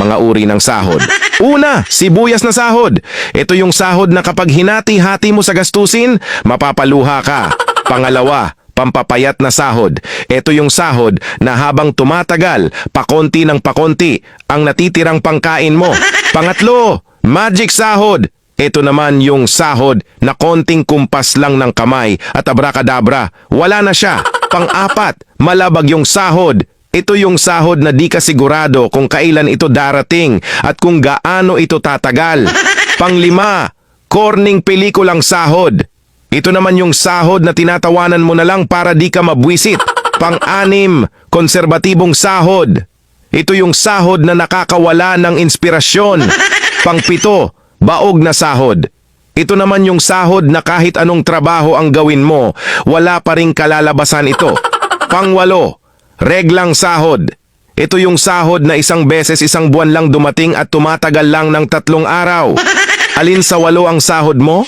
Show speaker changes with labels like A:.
A: mga uri ng sahod. Una, sibuyas na sahod. Ito yung sahod na kapag hinati-hati mo sa gastusin, mapapaluha ka. Pangalawa, pampapayat na sahod. Ito yung sahod na habang tumatagal, pakonti ng pakonti, ang natitirang pangkain mo. Pangatlo, magic sahod. Ito naman yung sahod na konting kumpas lang ng kamay at abracadabra, wala na siya. Pang-apat, malabag yung sahod. Ito yung sahod na di ka sigurado kung kailan ito darating at kung gaano ito tatagal. Panglima, corning pelikulang sahod. Ito naman yung sahod na tinatawanan mo na lang para di ka mabwisit. Pang-anim, konserbatibong sahod. Ito yung sahod na nakakawala ng inspirasyon. Pang-pito, baog na sahod. Ito naman yung sahod na kahit anong trabaho ang gawin mo, wala pa ring kalalabasan ito. Pang-walo, reglang sahod. Ito yung sahod na isang beses isang buwan lang dumating at tumatagal lang ng 3 araw. Alin sa 8 ang sahod mo?